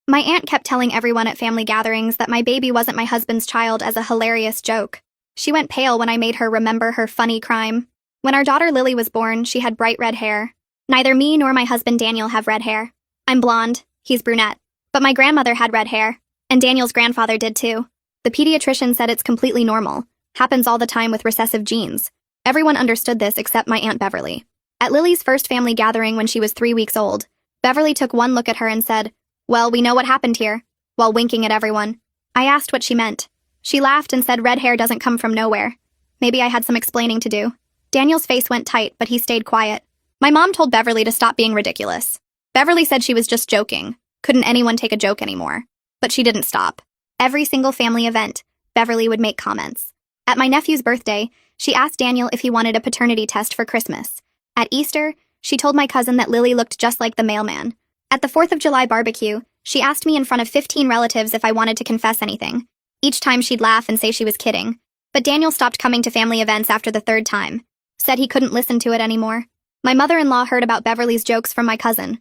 My aunt kept telling everyone at family gatherings that my baby wasn't my husband's child as a hilarious joke. She went pale when I made her remember her funny crime. When our daughter Lily was born, she had bright red hair. Neither me nor my husband Daniel have red hair. I'm blonde, he's brunette. But my grandmother had red hair, and Daniel's grandfather did too. The pediatrician said it's completely normal, happens all the time with recessive genes. Everyone understood this except my Aunt Beverly. At Lily's first family gathering when she was 3 weeks old, Beverly took one look at her and said, "Well, we know what happened here," while winking at everyone. I asked what she meant. She laughed and said red hair doesn't come from nowhere. Maybe I had some explaining to do. Daniel's face went tight, but he stayed quiet. My mom told Beverly to stop being ridiculous. Beverly said she was just joking. Couldn't anyone take a joke anymore? But she didn't stop. Every single family event, Beverly would make comments. At my nephew's birthday, she asked Daniel if he wanted a paternity test for Christmas. At Easter, she told my cousin that Lily looked just like the mailman. At the 4th of July barbecue, she asked me in front of 15 relatives if I wanted to confess anything. Each time she'd laugh and say she was kidding. But Daniel stopped coming to family events after the 3rd time. Said he couldn't listen to it anymore. My mother-in-law heard about Beverly's jokes from my cousin.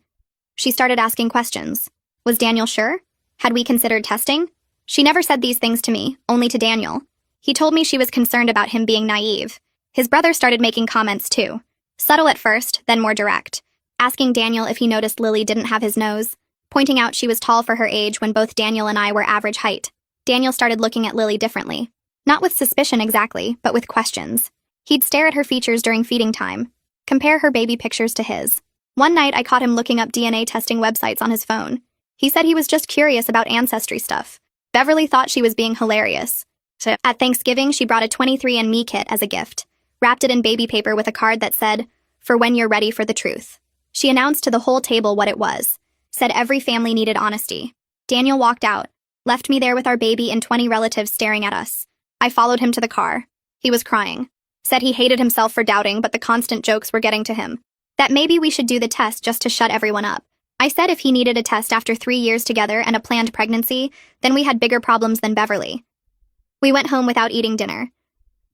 She started asking questions. Was Daniel sure? Had we considered testing? She never said these things to me, only to Daniel. He told me she was concerned about him being naive. His brother started making comments too. Subtle at first, then more direct. Asking Daniel if he noticed Lily didn't have his nose. Pointing out she was tall for her age when both Daniel and I were average height. Daniel started looking at Lily differently. Not with suspicion exactly, but with questions. He'd stare at her features during feeding time. Compare her baby pictures to his. One night I caught him looking up DNA testing websites on his phone. He said he was just curious about ancestry stuff. Beverly thought she was being hilarious. So at Thanksgiving, she brought a 23andMe kit as a gift. Wrapped it in baby paper with a card that said, "For when you're ready for the truth." She announced to the whole table what it was. Said every family needed honesty. Daniel walked out, left me there with our baby and 20 relatives staring at us. I followed him to the car. He was crying. Said he hated himself for doubting, but the constant jokes were getting to him. That maybe we should do the test just to shut everyone up. I said if he needed a test after 3 years together and a planned pregnancy, then we had bigger problems than Beverly. We went home without eating dinner.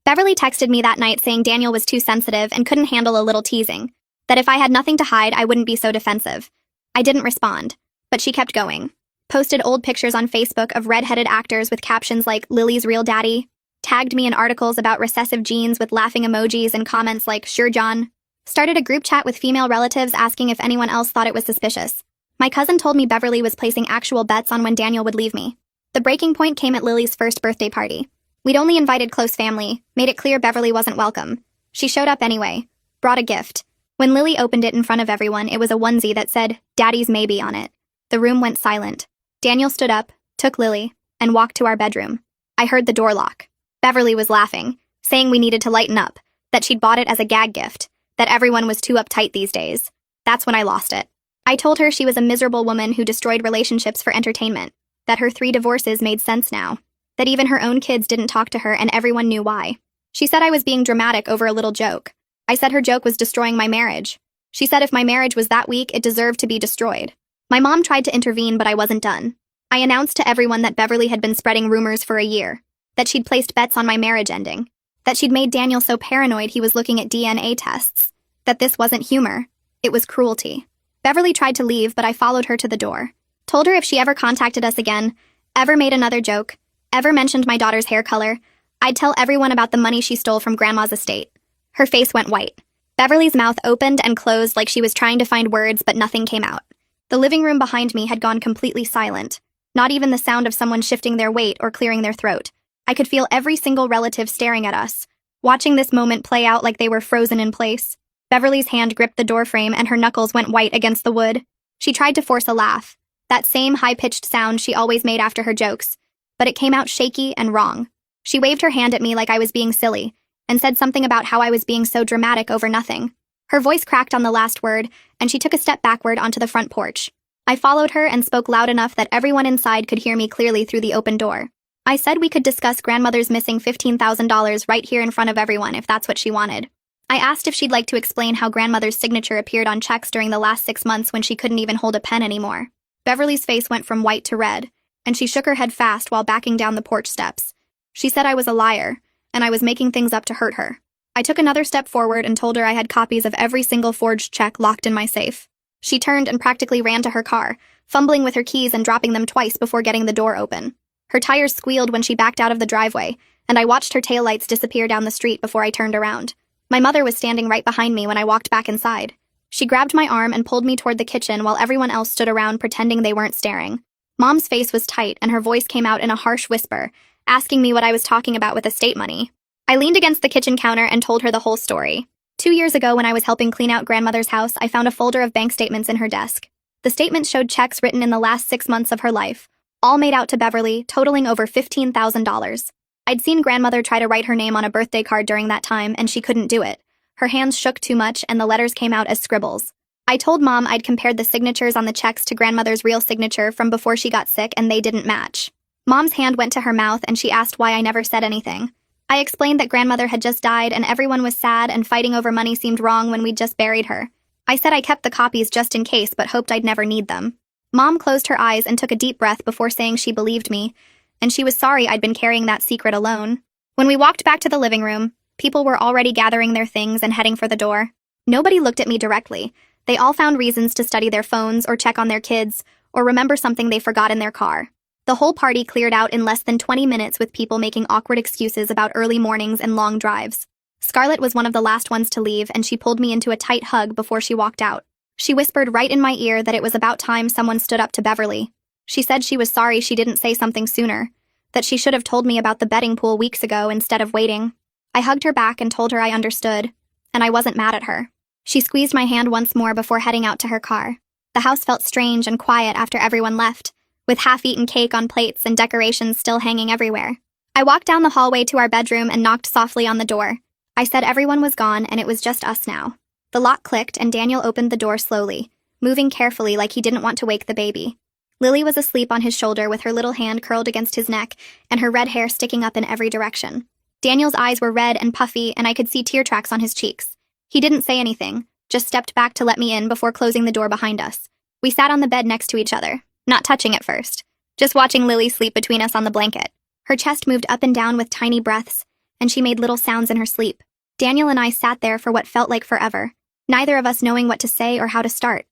Beverly texted me that night saying Daniel was too sensitive and couldn't handle a little teasing. That if I had nothing to hide, I wouldn't be so defensive. I didn't respond, but she kept going. Posted old pictures on Facebook of red-headed actors with captions like "Lily's real daddy." Tagged me in articles about recessive genes with laughing emojis and comments like "Sure, John." Started a group chat with female relatives asking if anyone else thought it was suspicious. My cousin told me Beverly was placing actual bets on when Daniel would leave me. The breaking point came at Lily's first birthday party. We'd only invited close family, made it clear Beverly wasn't welcome. She showed up anyway, brought a gift. When Lily opened it in front of everyone, it was a onesie that said, "Daddy's maybe" on it. The room went silent. Daniel stood up, took Lily, and walked to our bedroom. I heard the door lock. Beverly was laughing, saying we needed to lighten up, that she'd bought it as a gag gift, that everyone was too uptight these days. That's when I lost it. I told her she was a miserable woman who destroyed relationships for entertainment, that her 3 divorces made sense now, that even her own kids didn't talk to her and everyone knew why. She said I was being dramatic over a little joke. I said her joke was destroying my marriage. She said if my marriage was that weak, it deserved to be destroyed. My mom tried to intervene, but I wasn't done. I announced to everyone that Beverly had been spreading rumors for a year, that she'd placed bets on my marriage ending, that she'd made Daniel so paranoid he was looking at DNA tests, that this wasn't humor, it was cruelty. Beverly tried to leave, but I followed her to the door. Told her if she ever contacted us again, ever made another joke, ever mentioned my daughter's hair color, I'd tell everyone about the money she stole from Grandma's estate. Her face went white. Beverly's mouth opened and closed like she was trying to find words, but nothing came out. The living room behind me had gone completely silent. Not even the sound of someone shifting their weight or clearing their throat. I could feel every single relative staring at us, watching this moment play out like they were frozen in place. Beverly's hand gripped the doorframe and her knuckles went white against the wood. She tried to force a laugh, that same high-pitched sound she always made after her jokes, but it came out shaky and wrong. She waved her hand at me like I was being silly, and said something about how I was being so dramatic over nothing. Her voice cracked on the last word, and she took a step backward onto the front porch. I followed her and spoke loud enough that everyone inside could hear me clearly through the open door. I said we could discuss grandmother's missing $15,000 right here in front of everyone if that's what she wanted. I asked if she'd like to explain how grandmother's signature appeared on checks during the last 6 months when she couldn't even hold a pen anymore. Beverly's face went from white to red, and she shook her head fast while backing down the porch steps. She said I was a liar, and I was making things up to hurt her. I took another step forward and told her I had copies of every single forged check locked in my safe. She turned and practically ran to her car, fumbling with her keys and dropping them twice before getting the door open. Her tires squealed when she backed out of the driveway, and I watched her taillights disappear down the street before I turned around. My mother was standing right behind me when I walked back inside. She grabbed my arm and pulled me toward the kitchen while everyone else stood around pretending they weren't staring. Mom's face was tight and her voice came out in a harsh whisper, asking me what I was talking about with estate money. I leaned against the kitchen counter and told her the whole story. 2 years ago, when I was helping clean out grandmother's house, I found a folder of bank statements in her desk. The statements showed checks written in the last 6 months of her life, all made out to Beverly, totaling over $15,000. I'd seen grandmother try to write her name on a birthday card during that time, and she couldn't do it. Her hands shook too much, and the letters came out as scribbles. I told Mom I'd compared the signatures on the checks to grandmother's real signature from before she got sick, and they didn't match. Mom's hand went to her mouth, and she asked why I never said anything. I explained that grandmother had just died and everyone was sad and fighting over money seemed wrong when we'd just buried her. I said I kept the copies just in case but hoped I'd never need them. Mom closed her eyes and took a deep breath before saying she believed me, and she was sorry I'd been carrying that secret alone. When we walked back to the living room, people were already gathering their things and heading for the door. Nobody looked at me directly. They all found reasons to study their phones or check on their kids or remember something they forgot in their car. The whole party cleared out in less than 20 minutes with people making awkward excuses about early mornings and long drives. Scarlett was one of the last ones to leave, and she pulled me into a tight hug before she walked out. She whispered right in my ear that it was about time someone stood up to Beverly. She said she was sorry she didn't say something sooner, that she should have told me about the betting pool weeks ago instead of waiting. I hugged her back and told her I understood, and I wasn't mad at her. She squeezed my hand once more before heading out to her car. The house felt strange and quiet after everyone left, with half-eaten cake on plates and decorations still hanging everywhere. I walked down the hallway to our bedroom and knocked softly on the door. I said everyone was gone and it was just us now. The lock clicked and Daniel opened the door slowly, moving carefully like he didn't want to wake the baby. Lily was asleep on his shoulder with her little hand curled against his neck and her red hair sticking up in every direction. Daniel's eyes were red and puffy and I could see tear tracks on his cheeks. He didn't say anything, just stepped back to let me in before closing the door behind us. We sat on the bed next to each other. Not touching at first, just watching Lily sleep between us on the blanket. Her chest moved up and down with tiny breaths, and she made little sounds in her sleep. Daniel and I sat there for what felt like forever, neither of us knowing what to say or how to start.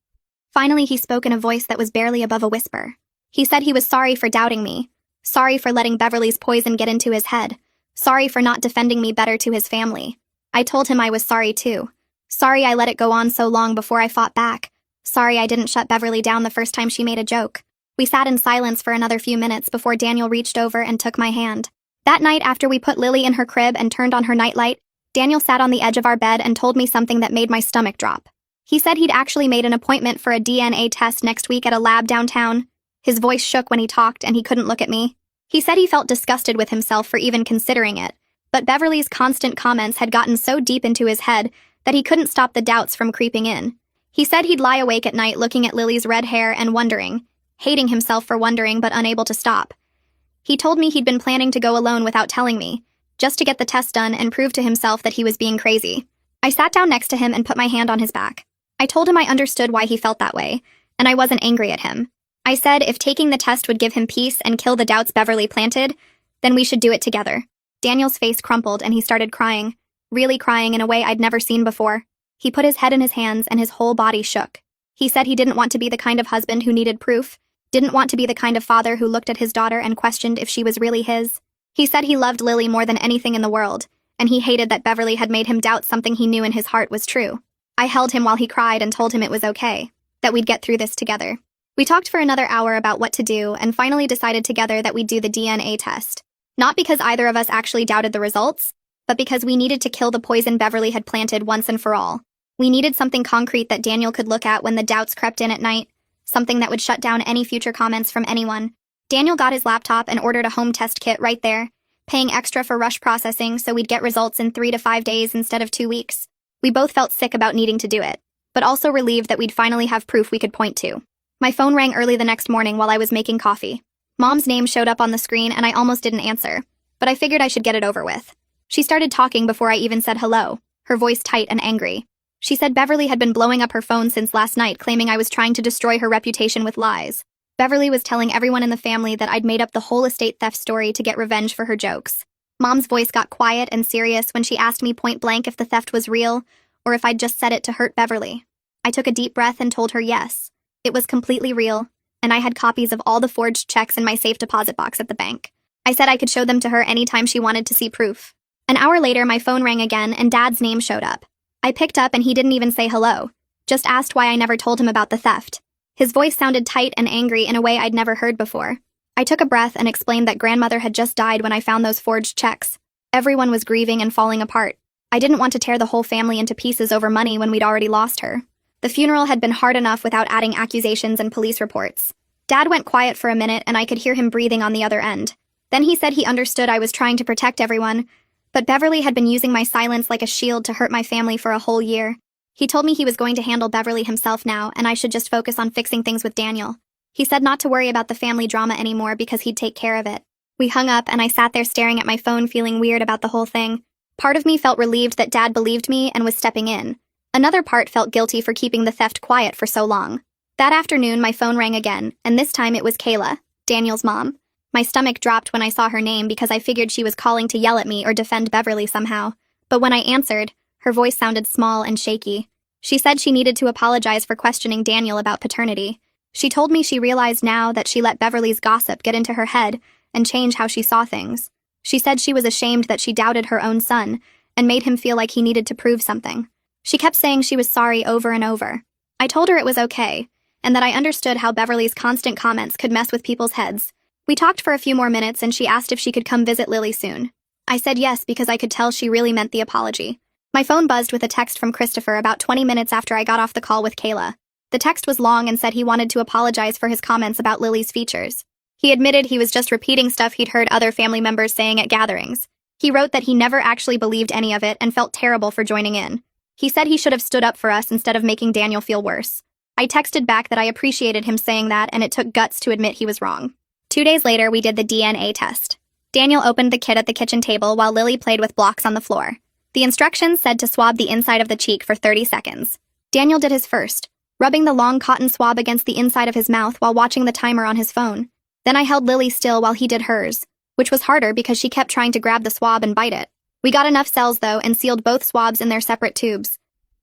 Finally, he spoke in a voice that was barely above a whisper. He said he was sorry for doubting me, sorry for letting Beverly's poison get into his head, sorry for not defending me better to his family. I told him I was sorry too. Sorry I let it go on so long before I fought back. Sorry I didn't shut Beverly down the first time she made a joke. We sat in silence for another few minutes before Daniel reached over and took my hand. That night, after we put Lily in her crib and turned on her nightlight, Daniel sat on the edge of our bed and told me something that made my stomach drop. He said he'd actually made an appointment for a DNA test next week at a lab downtown. His voice shook when he talked and he couldn't look at me. He said he felt disgusted with himself for even considering it, but Beverly's constant comments had gotten so deep into his head that he couldn't stop the doubts from creeping in. He said he'd lie awake at night looking at Lily's red hair and wondering, hating himself for wondering but unable to stop. He told me he'd been planning to go alone without telling me, just to get the test done and prove to himself that he was being crazy. I sat down next to him and put my hand on his back. I told him I understood why he felt that way, and I wasn't angry at him. I said if taking the test would give him peace and kill the doubts Beverly planted, then we should do it together. Daniel's face crumpled and he started crying, really crying in a way I'd never seen before. He put his head in his hands and his whole body shook. He said he didn't want to be the kind of husband who needed proof, didn't want to be the kind of father who looked at his daughter and questioned if she was really his. He said he loved Lily more than anything in the world, and he hated that Beverly had made him doubt something he knew in his heart was true. I held him while he cried and told him it was okay, that we'd get through this together. We talked for another hour about what to do and finally decided together that we'd do the DNA test. Not because either of us actually doubted the results, but because we needed to kill the poison Beverly had planted once and for all. We needed something concrete that Daniel could look at when the doubts crept in at night, something that would shut down any future comments from anyone. Daniel got his laptop and ordered a home test kit right there, paying extra for rush processing so we'd get results in 3 to 5 days instead of 2 weeks. We both felt sick about needing to do it, but also relieved that we'd finally have proof we could point to. My phone rang early the next morning while I was making coffee. Mom's name showed up on the screen and I almost didn't answer, but I figured I should get it over with. She started talking before I even said hello, her voice tight and angry. She said Beverly had been blowing up her phone since last night, claiming I was trying to destroy her reputation with lies. Beverly was telling everyone in the family that I'd made up the whole estate theft story to get revenge for her jokes. Mom's voice got quiet and serious when she asked me point blank if the theft was real, or if I'd just said it to hurt Beverly. I took a deep breath and told her yes. It was completely real, and I had copies of all the forged checks in my safe deposit box at the bank. I said I could show them to her anytime she wanted to see proof. An hour later, my phone rang again and Dad's name showed up. I picked up and he didn't even say hello, just asked why I never told him about the theft. His voice sounded tight and angry in a way I'd never heard before. I took a breath and explained that grandmother had just died when I found those forged checks. Everyone was grieving and falling apart. I didn't want to tear the whole family into pieces over money when we'd already lost her. The funeral had been hard enough without adding accusations and police reports. Dad went quiet for a minute and I could hear him breathing on the other end. Then he said he understood I was trying to protect everyone, but Beverly had been using my silence like a shield to hurt my family for a whole year. He told me he was going to handle Beverly himself now and I should just focus on fixing things with Daniel. He said not to worry about the family drama anymore because he'd take care of it. We hung up and I sat there staring at my phone feeling weird about the whole thing. Part of me felt relieved that Dad believed me and was stepping in. Another part felt guilty for keeping the theft quiet for so long. That afternoon, my phone rang again, and this time it was Kayla, Daniel's mom. My stomach dropped when I saw her name because I figured she was calling to yell at me or defend Beverly somehow. But when I answered, her voice sounded small and shaky. She said she needed to apologize for questioning Daniel about paternity. She told me she realized now that she let Beverly's gossip get into her head and change how she saw things. She said she was ashamed that she doubted her own son and made him feel like he needed to prove something. She kept saying she was sorry over and over. I told her it was okay, and that I understood how Beverly's constant comments could mess with people's heads. We talked for a few more minutes and she asked if she could come visit Lily soon. I said yes because I could tell she really meant the apology. My phone buzzed with a text from Christopher about 20 minutes after I got off the call with Kayla. The text was long and said he wanted to apologize for his comments about Lily's features. He admitted he was just repeating stuff he'd heard other family members saying at gatherings. He wrote that he never actually believed any of it and felt terrible for joining in. He said he should have stood up for us instead of making Daniel feel worse. I texted back that I appreciated him saying that and it took guts to admit he was wrong. 2 days later, we did the DNA test. Daniel opened the kit at the kitchen table while Lily played with blocks on the floor. The instructions said to swab the inside of the cheek for 30 seconds. Daniel did his first, rubbing the long cotton swab against the inside of his mouth while watching the timer on his phone. Then I held Lily still while he did hers, which was harder because she kept trying to grab the swab and bite it. We got enough cells, though, and sealed both swabs in their separate tubes.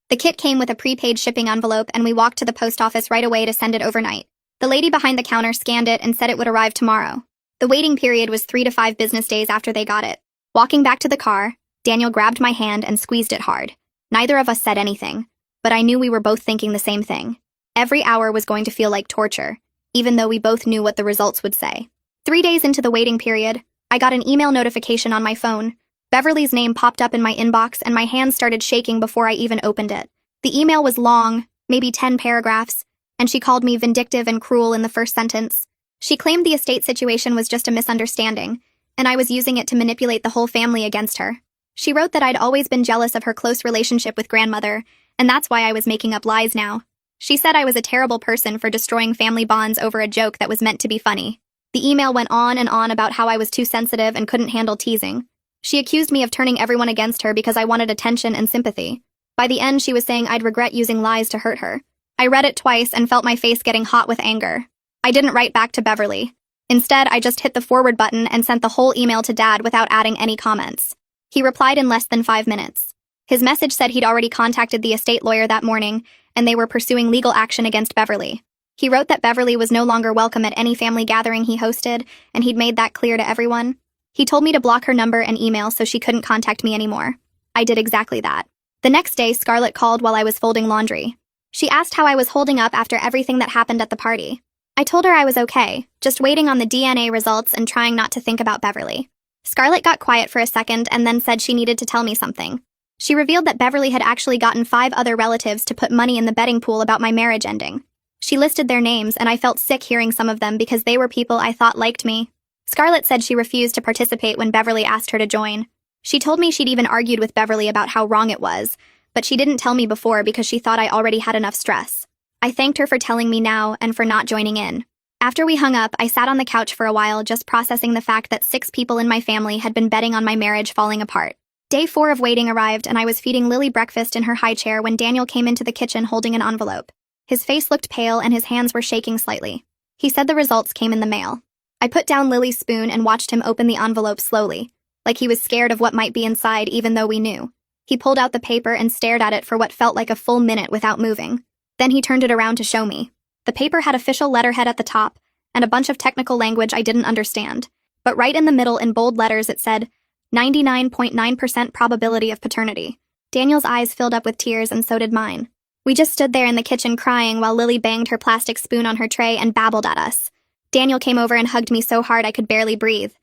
The kit came with a prepaid shipping envelope, and we walked to the post office right away to send it overnight. The lady behind the counter scanned it and said it would arrive tomorrow. The waiting period was 3 to 5 business days after they got it. Walking back to the car, Daniel grabbed my hand and squeezed it hard. Neither of us said anything, but I knew we were both thinking the same thing. Every hour was going to feel like torture, even though we both knew what the results would say. 3 days into the waiting period, I got an email notification on my phone. Beverly's name popped up in my inbox and my hand started shaking before I even opened it. The email was long, maybe 10 paragraphs, and she called me vindictive and cruel in the first sentence. She claimed the estate situation was just a misunderstanding, and I was using it to manipulate the whole family against her. She wrote that I'd always been jealous of her close relationship with grandmother, and that's why I was making up lies now. She said I was a terrible person for destroying family bonds over a joke that was meant to be funny. The email went on and on about how I was too sensitive and couldn't handle teasing. She accused me of turning everyone against her because I wanted attention and sympathy. By the end, she was saying I'd regret using lies to hurt her. I read it twice and felt my face getting hot with anger. I didn't write back to Beverly. Instead, I just hit the forward button and sent the whole email to Dad without adding any comments. He replied in less than 5 minutes. His message said he'd already contacted the estate lawyer that morning, and they were pursuing legal action against Beverly. He wrote that Beverly was no longer welcome at any family gathering he hosted, and he'd made that clear to everyone. He told me to block her number and email so she couldn't contact me anymore. I did exactly that. The next day, Scarlett called while I was folding laundry. She asked how I was holding up after everything that happened at the party. I told her I was okay, just waiting on the DNA results and trying not to think about Beverly. Scarlett got quiet for a second and then said she needed to tell me something. She revealed that Beverly had actually gotten 5 other relatives to put money in the betting pool about my marriage ending. She listed their names, and I felt sick hearing some of them because they were people I thought liked me. Scarlett said she refused to participate when Beverly asked her to join. She told me she'd even argued with Beverly about how wrong it was, but she didn't tell me before because she thought I already had enough stress. I thanked her for telling me now and for not joining in. After we hung up, I sat on the couch for a while just processing the fact that 6 people in my family had been betting on my marriage falling apart. Day 4 of waiting arrived, and I was feeding Lily breakfast in her high chair when Daniel came into the kitchen holding an envelope. His face looked pale and his hands were shaking slightly. He said the results came in the mail. I put down Lily's spoon and watched him open the envelope slowly, like he was scared of what might be inside even though we knew. He pulled out the paper and stared at it for what felt like a full minute without moving. Then he turned it around to show me. The paper had official letterhead at the top and a bunch of technical language I didn't understand. But right in the middle in bold letters it said, 99.9% probability of paternity. Daniel's eyes filled up with tears and so did mine. We just stood there in the kitchen crying while Lily banged her plastic spoon on her tray and babbled at us. Daniel came over and hugged me so hard I could barely breathe.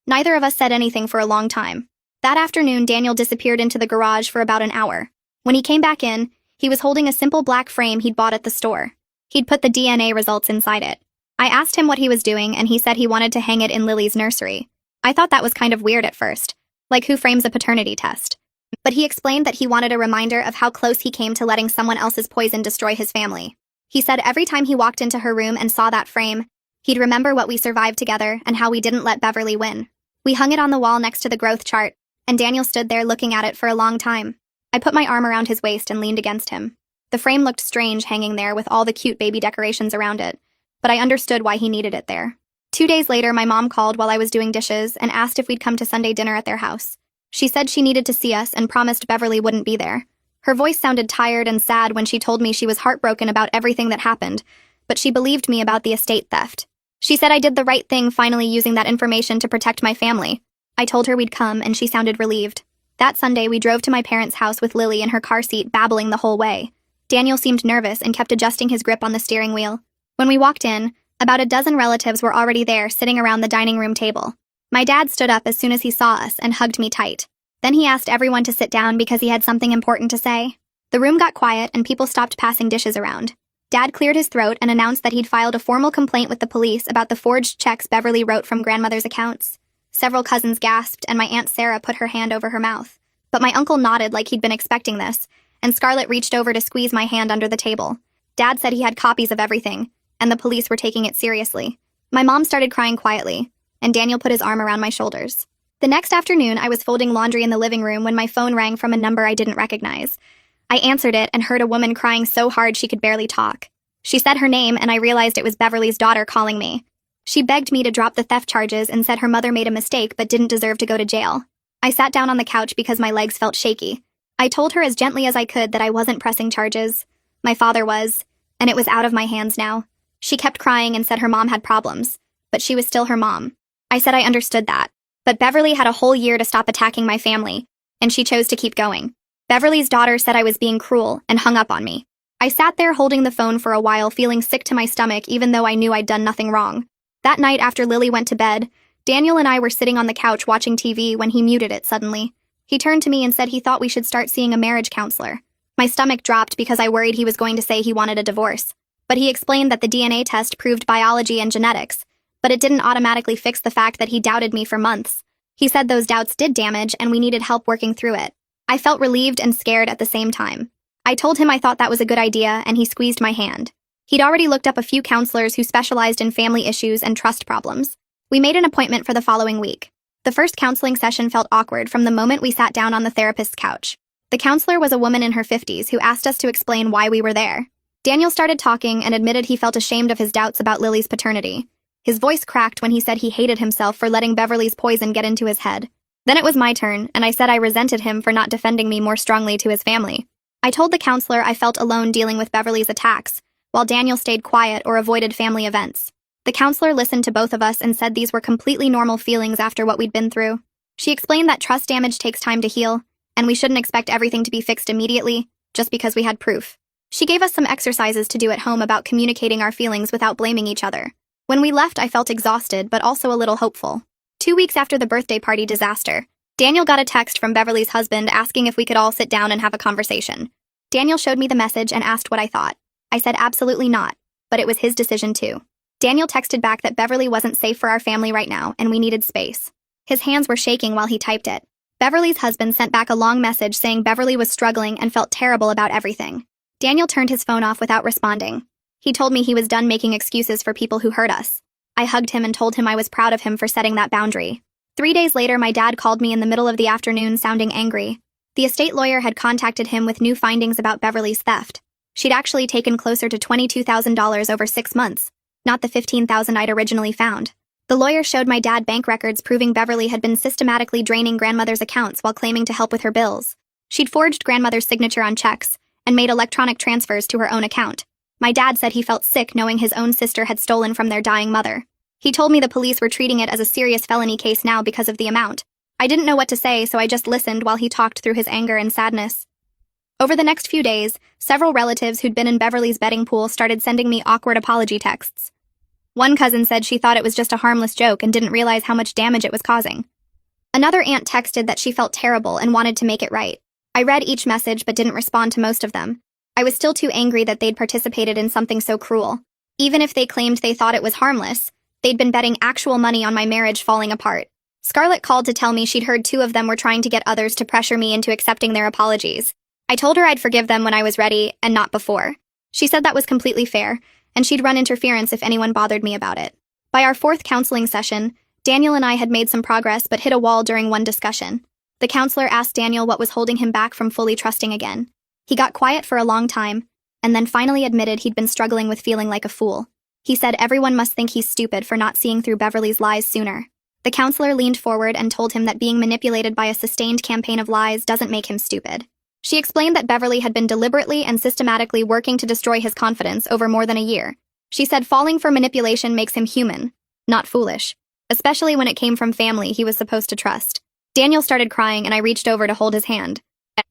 Neither of us said anything for a long time. That afternoon, Daniel disappeared into the garage for about an hour. When he came back in, he was holding a simple black frame he'd bought at the store. He'd put the DNA results inside it. I asked him what he was doing, and he said he wanted to hang it in Lily's nursery. I thought that was kind of weird at first, like who frames a paternity test? But he explained that he wanted a reminder of how close he came to letting someone else's poison destroy his family. He said every time he walked into her room and saw that frame, he'd remember what we survived together and how we didn't let Beverly win. We hung it on the wall next to the growth chart, and Daniel stood there looking at it for a long time. I put my arm around his waist and leaned against him. The frame looked strange hanging there with all the cute baby decorations around it, but I understood why he needed it there. 2 days later, my mom called while I was doing dishes and asked if we'd come to Sunday dinner at their house. She said she needed to see us and promised Beverly wouldn't be there. Her voice sounded tired and sad when she told me she was heartbroken about everything that happened, but she believed me about the estate theft. She said I did the right thing finally using that information to protect my family. I told her we'd come, and she sounded relieved. That Sunday, we drove to my parents' house with Lily in her car seat, babbling the whole way. Daniel seemed nervous and kept adjusting his grip on the steering wheel. When we walked in, about a dozen relatives were already there, sitting around the dining room table. My dad stood up as soon as he saw us and hugged me tight. Then he asked everyone to sit down because he had something important to say. The room got quiet and people stopped passing dishes around. Dad cleared his throat and announced that he'd filed a formal complaint with the police about the forged checks Beverly wrote from grandmother's accounts. Several cousins gasped and my Aunt Sarah put her hand over her mouth. But my uncle nodded like he'd been expecting this, and Scarlett reached over to squeeze my hand under the table. Dad said he had copies of everything, and the police were taking it seriously. My mom started crying quietly, and Daniel put his arm around my shoulders. The next afternoon, I was folding laundry in the living room when my phone rang from a number I didn't recognize. I answered it and heard a woman crying so hard she could barely talk. She said her name, and I realized it was Beverly's daughter calling me. She begged me to drop the theft charges and said her mother made a mistake but didn't deserve to go to jail. I sat down on the couch because my legs felt shaky. I told her as gently as I could that I wasn't pressing charges. My father was, and it was out of my hands now. She kept crying and said her mom had problems, but she was still her mom. I said I understood that. But Beverly had a whole year to stop attacking my family, and she chose to keep going. Beverly's daughter said I was being cruel and hung up on me. I sat there holding the phone for a while, feeling sick to my stomach even though I knew I'd done nothing wrong. That night after Lily went to bed, Daniel and I were sitting on the couch watching TV when he muted it suddenly. He turned to me and said he thought we should start seeing a marriage counselor. My stomach dropped because I worried he was going to say he wanted a divorce. But he explained that the DNA test proved biology and genetics, but it didn't automatically fix the fact that he doubted me for months. He said those doubts did damage and we needed help working through it. I felt relieved and scared at the same time. I told him I thought that was a good idea, and he squeezed my hand. He'd already looked up a few counselors who specialized in family issues and trust problems. We made an appointment for the following week. The first counseling session felt awkward from the moment we sat down on the therapist's couch. The counselor was a woman in her 50s who asked us to explain why we were there. Daniel started talking and admitted he felt ashamed of his doubts about Lily's paternity. His voice cracked when he said he hated himself for letting Beverly's poison get into his head. Then it was my turn, and I said I resented him for not defending me more strongly to his family. I told the counselor I felt alone dealing with Beverly's attacks, while Daniel stayed quiet or avoided family events. The counselor listened to both of us and said these were completely normal feelings after what we'd been through. She explained that trust damage takes time to heal, and we shouldn't expect everything to be fixed immediately, just because we had proof. She gave us some exercises to do at home about communicating our feelings without blaming each other. When we left, I felt exhausted, but also a little hopeful. 2 weeks after the birthday party disaster, Daniel got a text from Beverly's husband asking if we could all sit down and have a conversation. Daniel showed me the message and asked what I thought. I said absolutely not, but it was his decision too. Daniel texted back that Beverly wasn't safe for our family right now and we needed space. His hands were shaking while he typed it. Beverly's husband sent back a long message saying Beverly was struggling and felt terrible about everything. Daniel turned his phone off without responding. He told me he was done making excuses for people who hurt us. I hugged him and told him I was proud of him for setting that boundary. 3 days later, my dad called me in the middle of the afternoon sounding angry. The estate lawyer had contacted him with new findings about Beverly's theft. She'd actually taken closer to $22,000 over 6 months, not the $15,000 I'd originally found. The lawyer showed my dad bank records proving Beverly had been systematically draining grandmother's accounts while claiming to help with her bills. She'd forged grandmother's signature on checks and made electronic transfers to her own account. My dad said he felt sick knowing his own sister had stolen from their dying mother. He told me the police were treating it as a serious felony case now because of the amount. I didn't know what to say, so I just listened while he talked through his anger and sadness. Over the next few days, several relatives who'd been in Beverly's betting pool started sending me awkward apology texts. One cousin said she thought it was just a harmless joke and didn't realize how much damage it was causing. Another aunt texted that she felt terrible and wanted to make it right. I read each message but didn't respond to most of them. I was still too angry that they'd participated in something so cruel. Even if they claimed they thought it was harmless, they'd been betting actual money on my marriage falling apart. Scarlett called to tell me she'd heard two of them were trying to get others to pressure me into accepting their apologies. I told her I'd forgive them when I was ready, and not before. She said that was completely fair, and she'd run interference if anyone bothered me about it. By our fourth counseling session, Daniel and I had made some progress but hit a wall during one discussion. The counselor asked Daniel what was holding him back from fully trusting again. He got quiet for a long time, and then finally admitted he'd been struggling with feeling like a fool. He said everyone must think he's stupid for not seeing through Beverly's lies sooner. The counselor leaned forward and told him that being manipulated by a sustained campaign of lies doesn't make him stupid. She explained that Beverly had been deliberately and systematically working to destroy his confidence over more than a year. She said falling for manipulation makes him human, not foolish, especially when it came from family he was supposed to trust. Daniel started crying and I reached over to hold his hand.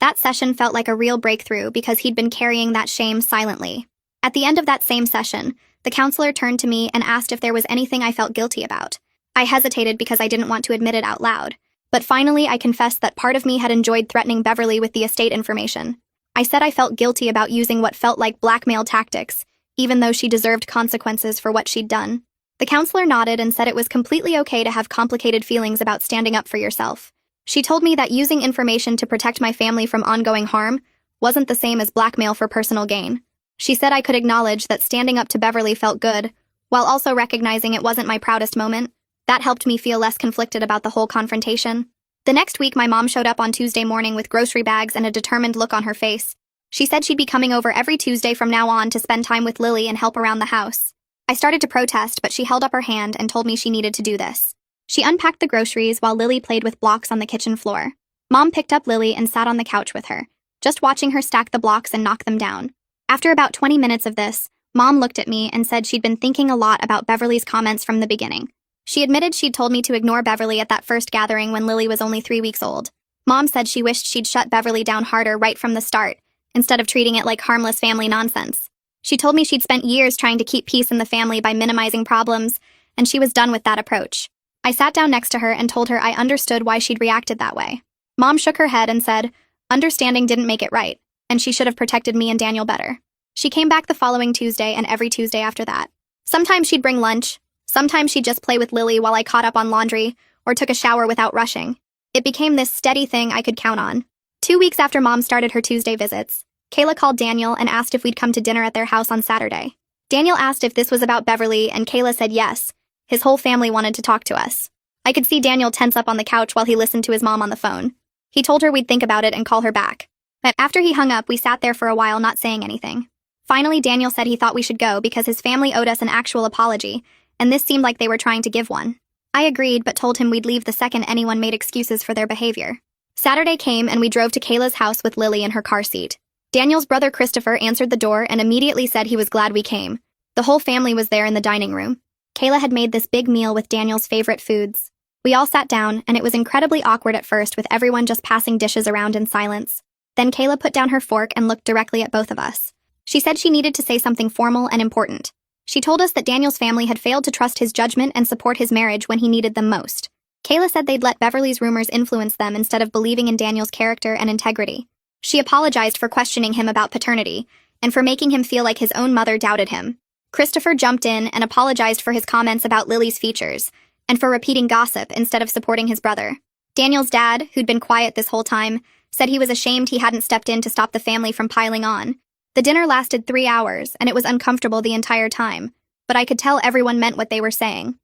That session felt like a real breakthrough because he'd been carrying that shame silently. At the end of that same session, the counselor turned to me and asked if there was anything I felt guilty about. I hesitated because I didn't want to admit it out loud. But finally, I confessed that part of me had enjoyed threatening Beverly with the estate information. I said I felt guilty about using what felt like blackmail tactics, even though she deserved consequences for what she'd done. The counselor nodded and said it was completely okay to have complicated feelings about standing up for yourself. She told me that using information to protect my family from ongoing harm wasn't the same as blackmail for personal gain. She said I could acknowledge that standing up to Beverly felt good, while also recognizing it wasn't my proudest moment. That helped me feel less conflicted about the whole confrontation. The next week, my mom showed up on Tuesday morning with grocery bags and a determined look on her face. She said she'd be coming over every Tuesday from now on to spend time with Lily and help around the house. I started to protest, but she held up her hand and told me she needed to do this. She unpacked the groceries while Lily played with blocks on the kitchen floor. Mom picked up Lily and sat on the couch with her, just watching her stack the blocks and knock them down. After about 20 minutes of this, Mom looked at me and said she'd been thinking a lot about Beverly's comments from the beginning. She admitted she'd told me to ignore Beverly at that first gathering when Lily was only 3 weeks old. Mom said she wished she'd shut Beverly down harder right from the start, instead of treating it like harmless family nonsense. She told me she'd spent years trying to keep peace in the family by minimizing problems, and she was done with that approach. I sat down next to her and told her I understood why she'd reacted that way. Mom shook her head and said, understanding didn't make it right, and she should have protected me and Daniel better. She came back the following Tuesday and every Tuesday after that. Sometimes she'd bring lunch, sometimes she'd just play with Lily while I caught up on laundry or took a shower without rushing. It became this steady thing I could count on. 2 weeks after Mom started her Tuesday visits, Kayla called Daniel and asked if we'd come to dinner at their house on Saturday. Daniel asked if this was about Beverly, and Kayla said yes. His whole family wanted to talk to us. I could see Daniel tense up on the couch while he listened to his mom on the phone. He told her we'd think about it and call her back. But after he hung up, we sat there for a while not saying anything. Finally, Daniel said he thought we should go because his family owed us an actual apology, and this seemed like they were trying to give one. I agreed, but told him we'd leave the second anyone made excuses for their behavior. Saturday came and we drove to Kayla's house with Lily in her car seat. Daniel's brother Christopher answered the door and immediately said he was glad we came. The whole family was there in the dining room. Kayla had made this big meal with Daniel's favorite foods. We all sat down, and it was incredibly awkward at first with everyone just passing dishes around in silence. Then Kayla put down her fork and looked directly at both of us. She said she needed to say something formal and important. She told us that Daniel's family had failed to trust his judgment and support his marriage when he needed them most. Kayla said they'd let Beverly's rumors influence them instead of believing in Daniel's character and integrity. She apologized for questioning him about paternity, and for making him feel like his own mother doubted him. Christopher jumped in and apologized for his comments about Lily's features, and for repeating gossip instead of supporting his brother. Daniel's dad, who'd been quiet this whole time, said he was ashamed he hadn't stepped in to stop the family from piling on. The dinner lasted 3 hours, and it was uncomfortable the entire time, but I could tell everyone meant what they were saying.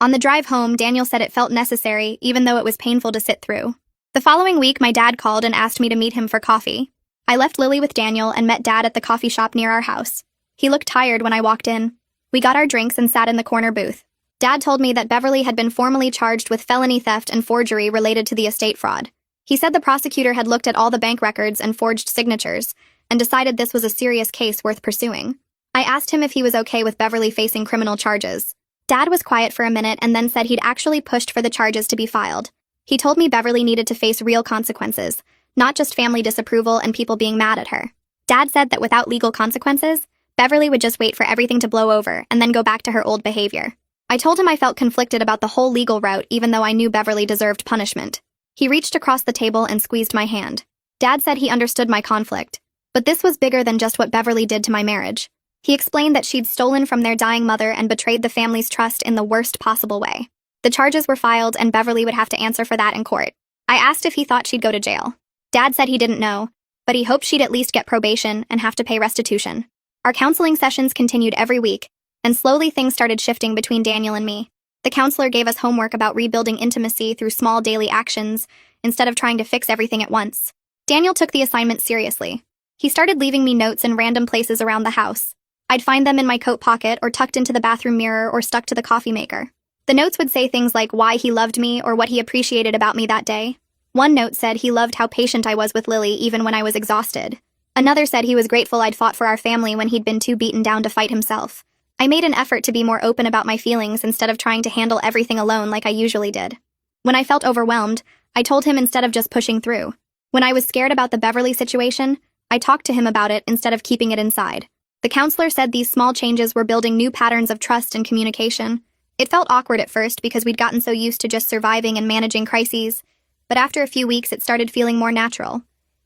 On the drive home, Daniel said it felt necessary, even though it was painful to sit through. The following week, my dad called and asked me to meet him for coffee. I left Lily with Daniel and met Dad at the coffee shop near our house. He looked tired when I walked in. We got our drinks and sat in the corner booth. Dad told me that Beverly had been formally charged with felony theft and forgery related to the estate fraud. He said the prosecutor had looked at all the bank records and forged signatures, and decided this was a serious case worth pursuing. I asked him if he was okay with Beverly facing criminal charges. Dad was quiet for a minute and then said he'd actually pushed for the charges to be filed. He told me Beverly needed to face real consequences, not just family disapproval and people being mad at her. Dad said that without legal consequences, Beverly would just wait for everything to blow over and then go back to her old behavior. I told him I felt conflicted about the whole legal route even though I knew Beverly deserved punishment. He reached across the table and squeezed my hand. Dad said he understood my conflict, but this was bigger than just what Beverly did to my marriage. He explained that she'd stolen from their dying mother and betrayed the family's trust in the worst possible way. The charges were filed and Beverly would have to answer for that in court. I asked if he thought she'd go to jail. Dad said he didn't know, but he hoped she'd at least get probation and have to pay restitution. Our counseling sessions continued every week, and slowly things started shifting between Daniel and me. The counselor gave us homework about rebuilding intimacy through small daily actions instead of trying to fix everything at once. Daniel took the assignment seriously. He started leaving me notes in random places around the house. I'd find them in my coat pocket or tucked into the bathroom mirror or stuck to the coffee maker. The notes would say things like why he loved me or what he appreciated about me that day. One note said he loved how patient I was with Lily even when I was exhausted. Another said he was grateful I'd fought for our family when he'd been too beaten down to fight himself. I made an effort to be more open about my feelings instead of trying to handle everything alone like I usually did. When I felt overwhelmed, I told him instead of just pushing through. When I was scared about the Beverly situation, I talked to him about it instead of keeping it inside. The counselor said these small changes were building new patterns of trust and communication. It felt awkward at first because we'd gotten so used to just surviving and managing crises, but after a few weeks it started feeling more natural.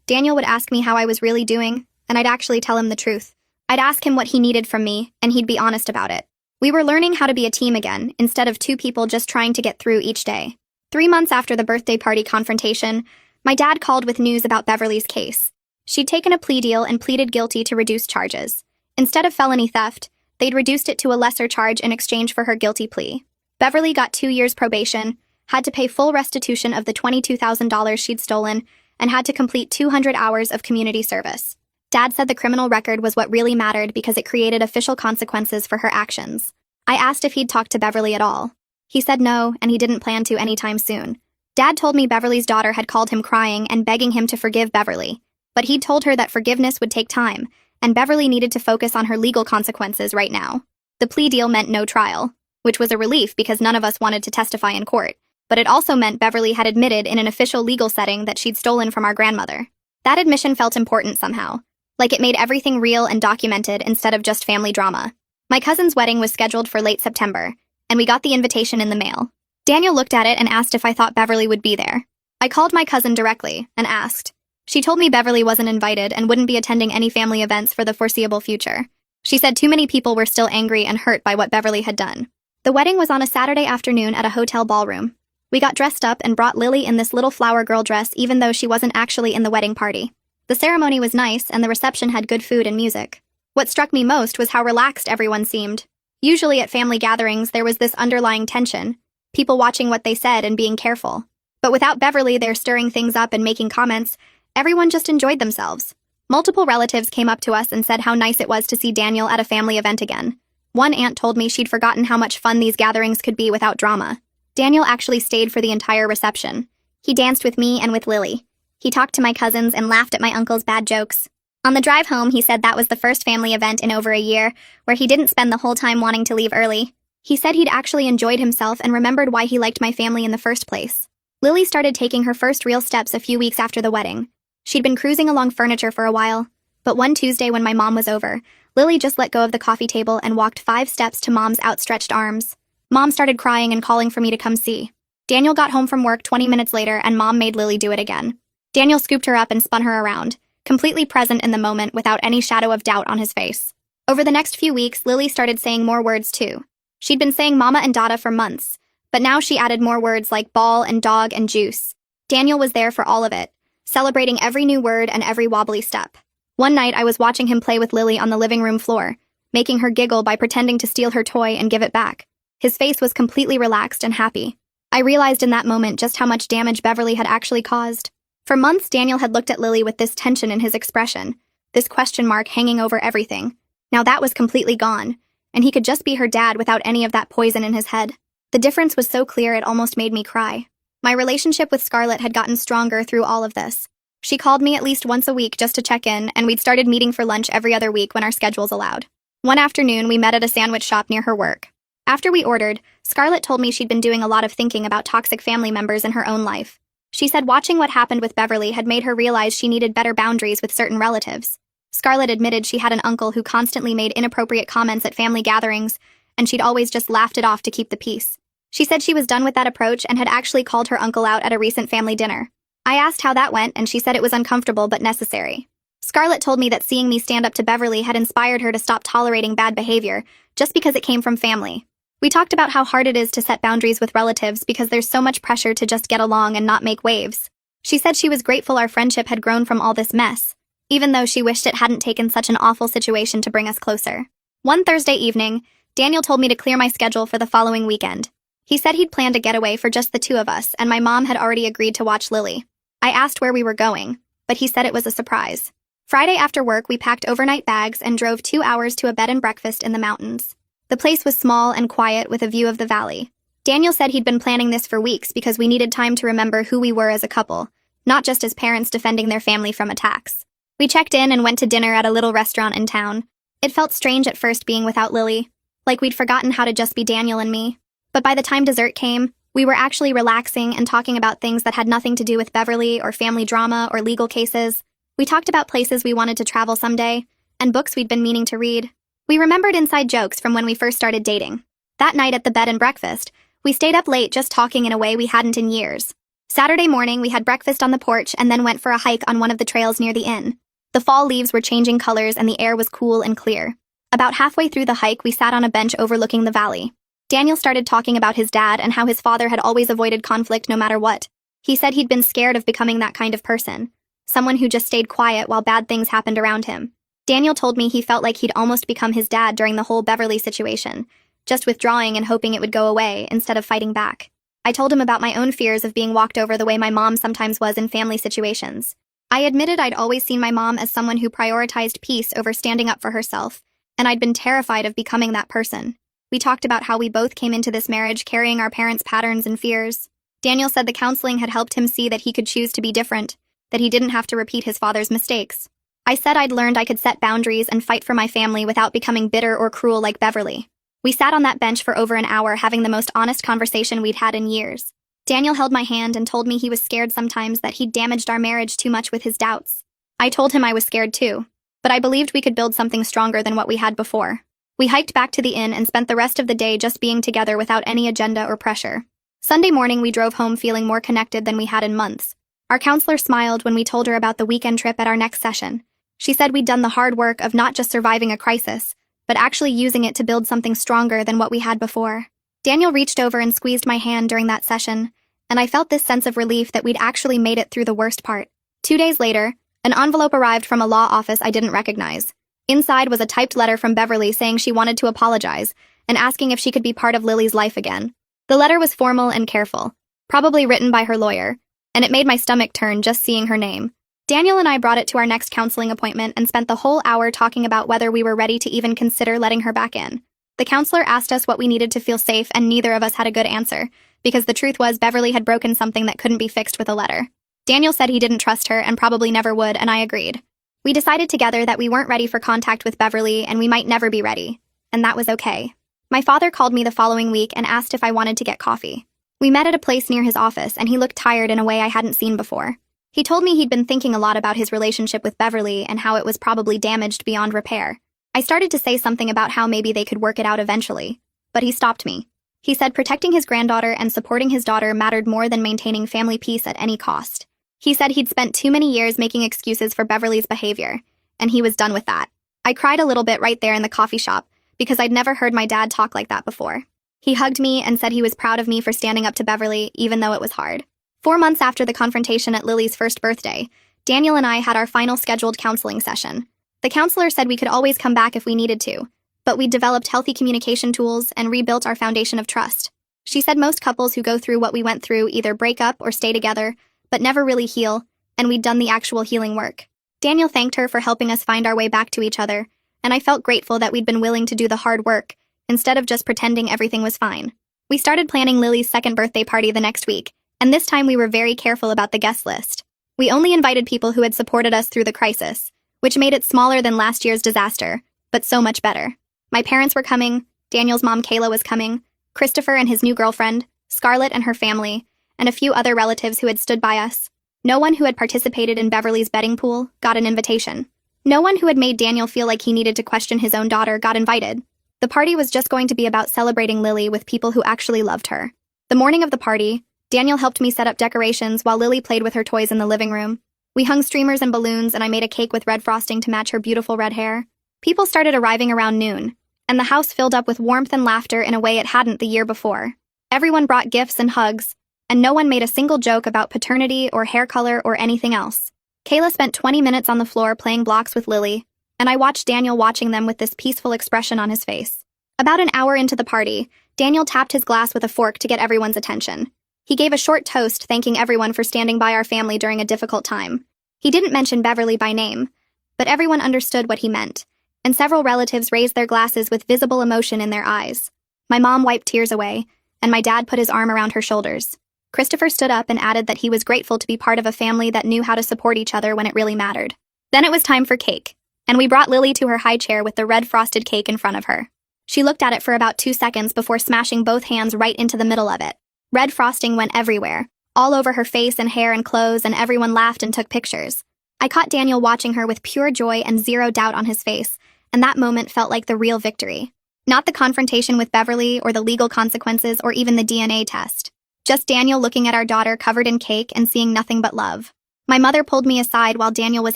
Daniel would ask me how I was really doing, and I'd actually tell him the truth. I'd ask him what he needed from me, and he'd be honest about it. We were learning how to be a team again, instead of two people just trying to get through each day. 3 months after the birthday party confrontation, my dad called with news about Beverly's case. She'd taken a plea deal and pleaded guilty to reduce charges. Instead of felony theft, they'd reduced it to a lesser charge in exchange for her guilty plea. Beverly got 2 years probation, had to pay full restitution of the $22,000 she'd stolen, and had to complete 200 hours of community service. Dad said the criminal record was what really mattered because it created official consequences for her actions. I asked if he'd talked to Beverly at all. He said no, and he didn't plan to anytime soon. Dad told me Beverly's daughter had called him crying and begging him to forgive Beverly, but he'd told her that forgiveness would take time, and Beverly needed to focus on her legal consequences right now. The plea deal meant no trial, which was a relief because none of us wanted to testify in court, but it also meant Beverly had admitted in an official legal setting that she'd stolen from our grandmother. That admission felt important somehow, like it made everything real and documented instead of just family drama. My cousin's wedding was scheduled for late September, and we got the invitation in the mail. Daniel looked at it and asked if I thought Beverly would be there. I called my cousin directly and asked. She told me Beverly wasn't invited and wouldn't be attending any family events for the foreseeable future. She said too many people were still angry and hurt by what Beverly had done. The wedding was on a Saturday afternoon at a hotel ballroom. We got dressed up and brought Lily in this little flower girl dress even though she wasn't actually in the wedding party. The ceremony was nice and the reception had good food and music. What struck me most was how relaxed everyone seemed. Usually at family gatherings there was this underlying tension, people watching what they said and being careful. But without Beverly there stirring things up and making comments, everyone just enjoyed themselves. Multiple relatives came up to us and said how nice it was to see Daniel at a family event again. One aunt told me she'd forgotten how much fun these gatherings could be without drama. Daniel actually stayed for the entire reception. He danced with me and with Lily. He talked to my cousins and laughed at my uncle's bad jokes. On the drive home, he said that was the first family event in over a year where he didn't spend the whole time wanting to leave early. He said he'd actually enjoyed himself and remembered why he liked my family in the first place. Lily started taking her first real steps a few weeks after the wedding. She'd been cruising along furniture for a while, but one Tuesday when my mom was over, Lily just let go of the coffee table and walked 5 steps to Mom's outstretched arms. Mom started crying and calling for me to come see. Daniel got home from work 20 minutes later and Mom made Lily do it again. Daniel scooped her up and spun her around, completely present in the moment without any shadow of doubt on his face. Over the next few weeks, Lily started saying more words too. She'd been saying mama and dada for months, but now she added more words like ball and dog and juice. Daniel was there for all of it, celebrating every new word and every wobbly step. One night, I was watching him play with Lily on the living room floor, making her giggle by pretending to steal her toy and give it back. His face was completely relaxed and happy. I realized in that moment just how much damage Beverly had actually caused. For months, Daniel had looked at Lily with this tension in his expression, this question mark hanging over everything. Now that was completely gone, and he could just be her dad without any of that poison in his head. The difference was so clear it almost made me cry. My relationship with Scarlett had gotten stronger through all of this. She called me at least once a week just to check in, and we'd started meeting for lunch every other week when our schedules allowed. One afternoon, we met at a sandwich shop near her work. After we ordered, Scarlett told me she'd been doing a lot of thinking about toxic family members in her own life. She said watching what happened with Beverly had made her realize she needed better boundaries with certain relatives. Scarlett admitted she had an uncle who constantly made inappropriate comments at family gatherings, and she'd always just laughed it off to keep the peace. She said she was done with that approach and had actually called her uncle out at a recent family dinner. I asked how that went, and she said it was uncomfortable but necessary. Scarlett told me that seeing me stand up to Beverly had inspired her to stop tolerating bad behavior, just because it came from family. We talked about how hard it is to set boundaries with relatives because there's so much pressure to just get along and not make waves. She said she was grateful our friendship had grown from all this mess, even though she wished it hadn't taken such an awful situation to bring us closer. One Thursday evening, Daniel told me to clear my schedule for the following weekend. He said he'd planned a getaway for just the two of us, and my mom had already agreed to watch Lily. I asked where we were going, but he said it was a surprise. Friday after work, we packed overnight bags and drove 2 hours to a bed and breakfast in the mountains. The place was small and quiet with a view of the valley. Daniel said he'd been planning this for weeks because we needed time to remember who we were as a couple, not just as parents defending their family from attacks. We checked in and went to dinner at a little restaurant in town. It felt strange at first being without Lily, like we'd forgotten how to just be Daniel and me. But by the time dessert came, we were actually relaxing and talking about things that had nothing to do with Beverly or family drama or legal cases. We talked about places we wanted to travel someday, and books we'd been meaning to read. We remembered inside jokes from when we first started dating. That night at the bed and breakfast, we stayed up late just talking in a way we hadn't in years. Saturday morning, we had breakfast on the porch and then went for a hike on one of the trails near the inn. The fall leaves were changing colors and the air was cool and clear. About halfway through the hike, we sat on a bench overlooking the valley. Daniel started talking about his dad and how his father had always avoided conflict no matter what. He said he'd been scared of becoming that kind of person, someone who just stayed quiet while bad things happened around him. Daniel told me he felt like he'd almost become his dad during the whole Beverly situation, just withdrawing and hoping it would go away instead of fighting back. I told him about my own fears of being walked over the way my mom sometimes was in family situations. I admitted I'd always seen my mom as someone who prioritized peace over standing up for herself, and I'd been terrified of becoming that person. We talked about how we both came into this marriage carrying our parents' patterns and fears. Daniel said the counseling had helped him see that he could choose to be different, that he didn't have to repeat his father's mistakes. I said I'd learned I could set boundaries and fight for my family without becoming bitter or cruel like Beverly. We sat on that bench for over an hour having the most honest conversation we'd had in years. Daniel held my hand and told me he was scared sometimes that he'd damaged our marriage too much with his doubts. I told him I was scared too, but I believed we could build something stronger than what we had before. We hiked back to the inn and spent the rest of the day just being together without any agenda or pressure. Sunday morning, we drove home feeling more connected than we had in months. Our counselor smiled when we told her about the weekend trip at our next session. She said we'd done the hard work of not just surviving a crisis, but actually using it to build something stronger than what we had before. Daniel reached over and squeezed my hand during that session, and I felt this sense of relief that we'd actually made it through the worst part. 2 days later, an envelope arrived from a law office I didn't recognize. Inside was a typed letter from Beverly saying she wanted to apologize and asking if she could be part of Lily's life again. The letter was formal and careful, probably written by her lawyer, and it made my stomach turn just seeing her name. Daniel and I brought it to our next counseling appointment and spent the whole hour talking about whether we were ready to even consider letting her back in. The counselor asked us what we needed to feel safe, and neither of us had a good answer, because the truth was Beverly had broken something that couldn't be fixed with a letter. Daniel said he didn't trust her and probably never would, and I agreed. We decided together that we weren't ready for contact with Beverly and we might never be ready, and that was okay. My father called me the following week and asked if I wanted to get coffee. We met at a place near his office, and he looked tired in a way I hadn't seen before. He told me he'd been thinking a lot about his relationship with Beverly and how it was probably damaged beyond repair. I started to say something about how maybe they could work it out eventually, but he stopped me. He said protecting his granddaughter and supporting his daughter mattered more than maintaining family peace at any cost. He said he'd spent too many years making excuses for Beverly's behavior, and he was done with that. I cried a little bit right there in the coffee shop because I'd never heard my dad talk like that before. He hugged me and said he was proud of me for standing up to Beverly, even though it was hard. 4 months after the confrontation at Lily's first birthday, Daniel and I had our final scheduled counseling session. The counselor said we could always come back if we needed to, but we'd developed healthy communication tools and rebuilt our foundation of trust. She said most couples who go through what we went through either break up or stay together, but never really heal, and we'd done the actual healing work. Daniel thanked her for helping us find our way back to each other, and I felt grateful that we'd been willing to do the hard work, instead of just pretending everything was fine. We started planning Lily's second birthday party the next week, and this time we were very careful about the guest list. We only invited people who had supported us through the crisis, which made it smaller than last year's disaster, but so much better. My parents were coming, Daniel's mom Kayla was coming, Christopher and his new girlfriend, Scarlett and her family, and a few other relatives who had stood by us. No one who had participated in Beverly's betting pool got an invitation. No one who had made Daniel feel like he needed to question his own daughter got invited. The party was just going to be about celebrating Lily with people who actually loved her. The morning of the party, Daniel helped me set up decorations while Lily played with her toys in the living room. We hung streamers and balloons, and I made a cake with red frosting to match her beautiful red hair. People started arriving around noon, and the house filled up with warmth and laughter in a way it hadn't the year before. Everyone brought gifts and hugs, and no one made a single joke about paternity or hair color or anything else. Kayla spent 20 minutes on the floor playing blocks with Lily, and I watched Daniel watching them with this peaceful expression on his face. About an hour into the party, Daniel tapped his glass with a fork to get everyone's attention. He gave a short toast thanking everyone for standing by our family during a difficult time. He didn't mention Beverly by name, but everyone understood what he meant, and several relatives raised their glasses with visible emotion in their eyes. My mom wiped tears away, and my dad put his arm around her shoulders. Christopher stood up and added that he was grateful to be part of a family that knew how to support each other when it really mattered. Then it was time for cake, and we brought Lily to her high chair with the red frosted cake in front of her. She looked at it for about 2 seconds before smashing both hands right into the middle of it. Red frosting went everywhere, all over her face and hair and clothes, and everyone laughed and took pictures. I caught Daniel watching her with pure joy and zero doubt on his face, and that moment felt like the real victory. Not the confrontation with Beverly or the legal consequences or even the DNA test. Just Daniel looking at our daughter covered in cake and seeing nothing but love. My mother pulled me aside while Daniel was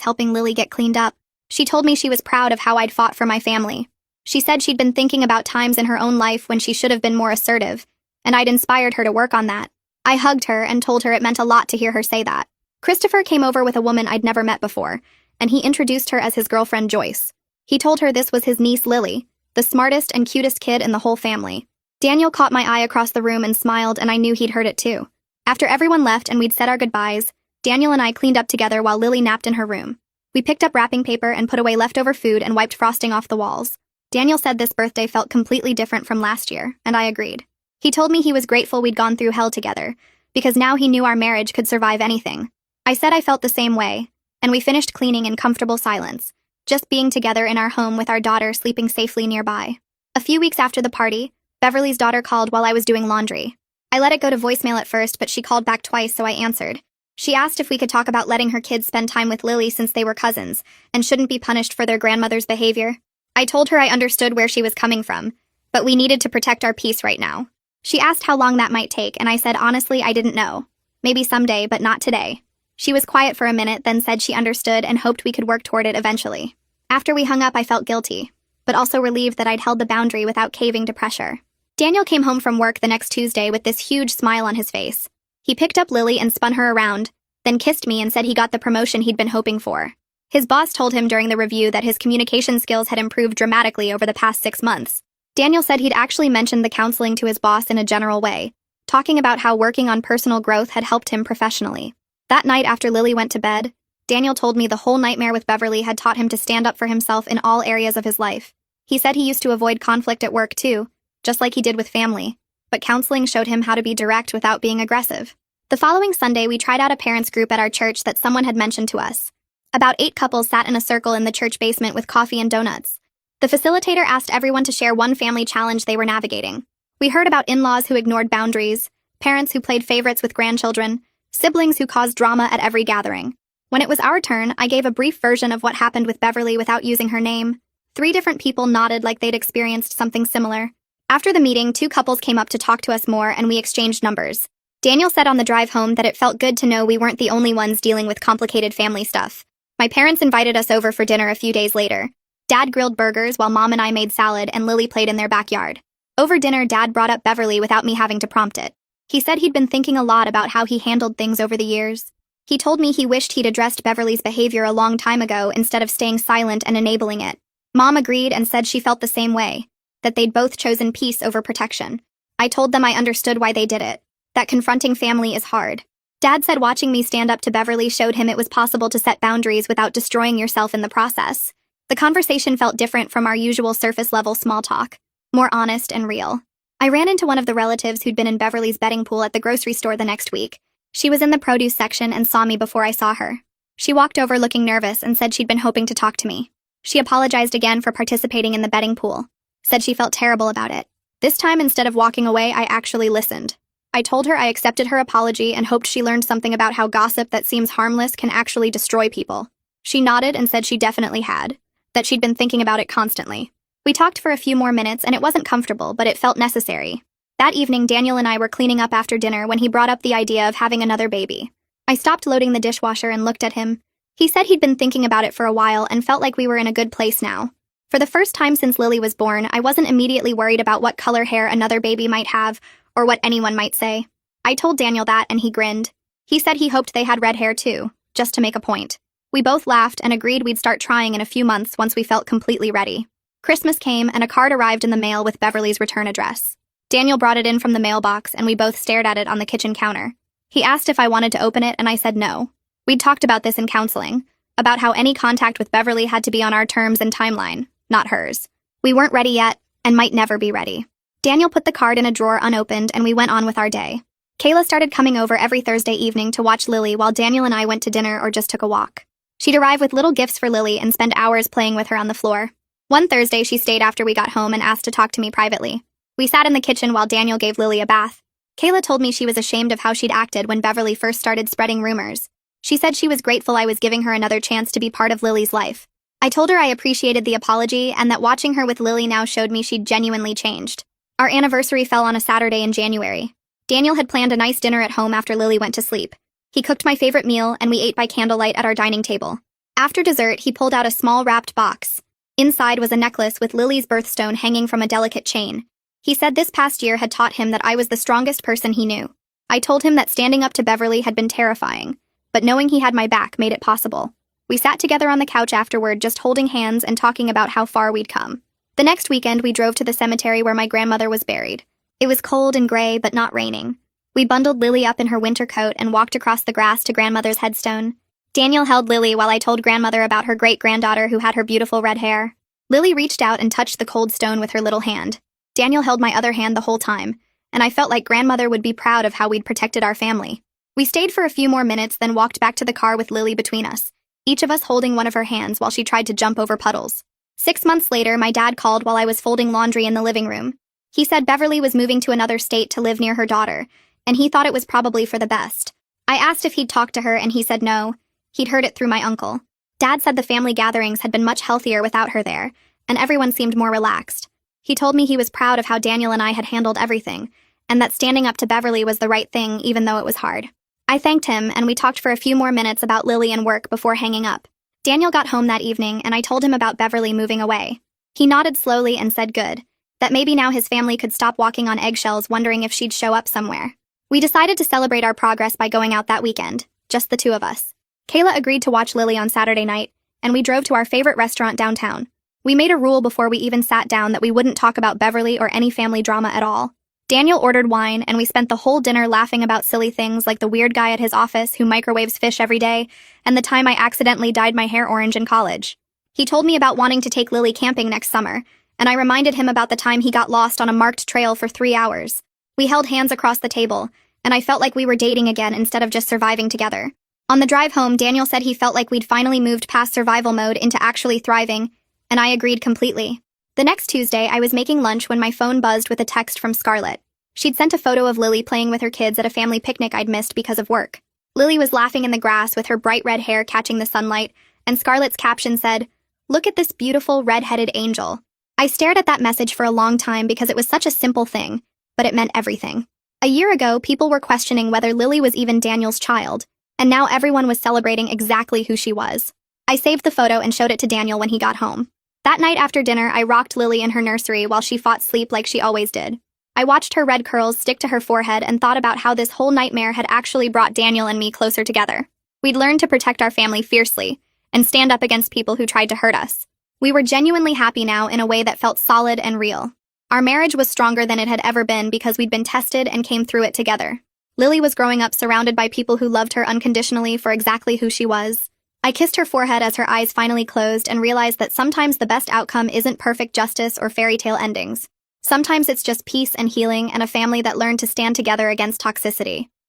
helping Lily get cleaned up. She told me she was proud of how I'd fought for my family. She said she'd been thinking about times in her own life when she should have been more assertive, and I'd inspired her to work on that. I hugged her and told her it meant a lot to hear her say that. Christopher came over with a woman I'd never met before, and he introduced her as his girlfriend Joyce. He told her this was his niece Lily, the smartest and cutest kid in the whole family. Daniel caught my eye across the room and smiled, and I knew he'd heard it too. After everyone left and we'd said our goodbyes, Daniel and I cleaned up together while Lily napped in her room. We picked up wrapping paper and put away leftover food and wiped frosting off the walls. Daniel said this birthday felt completely different from last year, and I agreed. He told me he was grateful we'd gone through hell together, because now he knew our marriage could survive anything. I said I felt the same way, and we finished cleaning in comfortable silence, just being together in our home with our daughter sleeping safely nearby. A few weeks after the party, Beverly's daughter called while I was doing laundry. I let it go to voicemail at first, but she called back twice, so I answered. She asked if we could talk about letting her kids spend time with Lily since they were cousins, and shouldn't be punished for their grandmother's behavior. I told her I understood where she was coming from, but we needed to protect our peace right now. She asked how long that might take, and I said honestly I didn't know. Maybe someday, but not today. She was quiet for a minute, then said she understood and hoped we could work toward it eventually. After we hung up, I felt guilty, but also relieved that I'd held the boundary without caving to pressure. Daniel came home from work the next Tuesday with this huge smile on his face. He picked up Lily and spun her around, then kissed me and said he got the promotion he'd been hoping for. His boss told him during the review that his communication skills had improved dramatically over the past 6 months. Daniel said he'd actually mentioned the counseling to his boss in a general way, talking about how working on personal growth had helped him professionally. That night after Lily went to bed, Daniel told me the whole nightmare with Beverly had taught him to stand up for himself in all areas of his life. He said he used to avoid conflict at work too, just like he did with family, but counseling showed him how to be direct without being aggressive. The following Sunday, we tried out a parents group at our church that someone had mentioned to us. About 8 couples sat in a circle in the church basement with coffee and donuts. The facilitator asked everyone to share one family challenge they were navigating. We heard about in-laws who ignored boundaries, parents who played favorites with grandchildren, siblings who caused drama at every gathering. When it was our turn, I gave a brief version of what happened with Beverly without using her name. 3 different people nodded like they'd experienced something similar. After the meeting, 2 couples came up to talk to us more, and we exchanged numbers. Daniel said on the drive home that it felt good to know we weren't the only ones dealing with complicated family stuff. My parents invited us over for dinner a few days later. Dad grilled burgers while Mom and I made salad, and Lily played in their backyard. Over dinner, Dad brought up Beverly without me having to prompt it. He said he'd been thinking a lot about how he handled things over the years. He told me he wished he'd addressed Beverly's behavior a long time ago instead of staying silent and enabling it. Mom agreed and said she felt the same way, that they'd both chosen peace over protection. I told them I understood why they did it, that confronting family is hard. Dad said watching me stand up to Beverly showed him it was possible to set boundaries without destroying yourself in the process. The conversation felt different from our usual surface-level small talk, more honest and real. I ran into one of the relatives who'd been in Beverly's betting pool at the grocery store the next week. She was in the produce section and saw me before I saw her. She walked over looking nervous and said she'd been hoping to talk to me. She apologized again for participating in the betting pool. said she felt terrible about it. This time, instead of walking away, I actually listened. I told her I accepted her apology and hoped she learned something about how gossip that seems harmless can actually destroy people. She nodded and said she definitely had, that she'd been thinking about it constantly. We talked for a few more minutes and it wasn't comfortable, but it felt necessary. That evening, Daniel and I were cleaning up after dinner when he brought up the idea of having another baby. I stopped loading the dishwasher and looked at him. He said he'd been thinking about it for a while and felt like we were in a good place now. For the first time since Lily was born, I wasn't immediately worried about what color hair another baby might have or what anyone might say. I told Daniel that and he grinned. He said he hoped they had red hair too, just to make a point. We both laughed and agreed we'd start trying in a few months once we felt completely ready. Christmas came and a card arrived in the mail with Beverly's return address. Daniel brought it in from the mailbox and we both stared at it on the kitchen counter. He asked if I wanted to open it and I said no. We'd talked about this in counseling, about how any contact with Beverly had to be on our terms and timeline, not hers. We weren't ready yet and might never be ready. Daniel put the card in a drawer unopened and we went on with our day. Kayla started coming over every Thursday evening to watch Lily while Daniel and I went to dinner or just took a walk. She'd arrive with little gifts for Lily and spend hours playing with her on the floor. One Thursday, she stayed after we got home and asked to talk to me privately. We sat in the kitchen while Daniel gave Lily a bath. Kayla told me she was ashamed of how she'd acted when Beverly first started spreading rumors. She said she was grateful I was giving her another chance to be part of Lily's life. I told her I appreciated the apology and that watching her with Lily now showed me she'd genuinely changed. Our anniversary fell on a Saturday in January. Daniel had planned a nice dinner at home after Lily went to sleep. He cooked my favorite meal and we ate by candlelight at our dining table. After dessert, he pulled out a small wrapped box. Inside was a necklace with Lily's birthstone hanging from a delicate chain. He said this past year had taught him that I was the strongest person he knew. I told him that standing up to Beverly had been terrifying, but knowing he had my back made it possible. We sat together on the couch afterward, just holding hands and talking about how far we'd come. The next weekend, we drove to the cemetery where my grandmother was buried. It was cold and gray, but not raining. We bundled Lily up in her winter coat and walked across the grass to grandmother's headstone. Daniel held Lily while I told grandmother about her great-granddaughter who had her beautiful red hair. Lily reached out and touched the cold stone with her little hand. Daniel held my other hand the whole time, and I felt like grandmother would be proud of how we'd protected our family. We stayed for a few more minutes, then walked back to the car with Lily between us, each of us holding one of her hands while she tried to jump over puddles. 6 months later, my dad called while I was folding laundry in the living room. He said Beverly was moving to another state to live near her daughter, and he thought it was probably for the best. I asked if he'd talked to her, and he said no. He'd heard it through my uncle. Dad said the family gatherings had been much healthier without her there, and everyone seemed more relaxed. He told me he was proud of how Daniel and I had handled everything, and that standing up to Beverly was the right thing even though it was hard. I thanked him, and we talked for a few more minutes about Lily and work before hanging up. Daniel got home that evening, and I told him about Beverly moving away. He nodded slowly and said good, that maybe now his family could stop walking on eggshells wondering if she'd show up somewhere. We decided to celebrate our progress by going out that weekend, just the two of us. Kayla agreed to watch Lily on Saturday night, and we drove to our favorite restaurant downtown. We made a rule before we even sat down that we wouldn't talk about Beverly or any family drama at all. Daniel ordered wine, and we spent the whole dinner laughing about silly things like the weird guy at his office who microwaves fish every day, and the time I accidentally dyed my hair orange in college. He told me about wanting to take Lily camping next summer, and I reminded him about the time he got lost on a marked trail for 3 hours. We held hands across the table, and I felt like we were dating again instead of just surviving together. On the drive home, Daniel said he felt like we'd finally moved past survival mode into actually thriving, and I agreed completely. The next Tuesday, I was making lunch when my phone buzzed with a text from Scarlett. She'd sent a photo of Lily playing with her kids at a family picnic I'd missed because of work. Lily was laughing in the grass with her bright red hair catching the sunlight, and Scarlett's caption said, "Look at this beautiful red-headed angel." I stared at that message for a long time because it was such a simple thing, but it meant everything. A year ago, people were questioning whether Lily was even Daniel's child, and now everyone was celebrating exactly who she was. I saved the photo and showed it to Daniel when he got home. That night after dinner, I rocked Lily in her nursery while she fought sleep like she always did. I watched her red curls stick to her forehead and thought about how this whole nightmare had actually brought Daniel and me closer together. We'd learned to protect our family fiercely and stand up against people who tried to hurt us. We were genuinely happy now in a way that felt solid and real. Our marriage was stronger than it had ever been because we'd been tested and came through it together. Lily was growing up surrounded by people who loved her unconditionally for exactly who she was. I kissed her forehead as her eyes finally closed and realized that sometimes the best outcome isn't perfect justice or fairy tale endings. Sometimes it's just peace and healing and a family that learned to stand together against toxicity.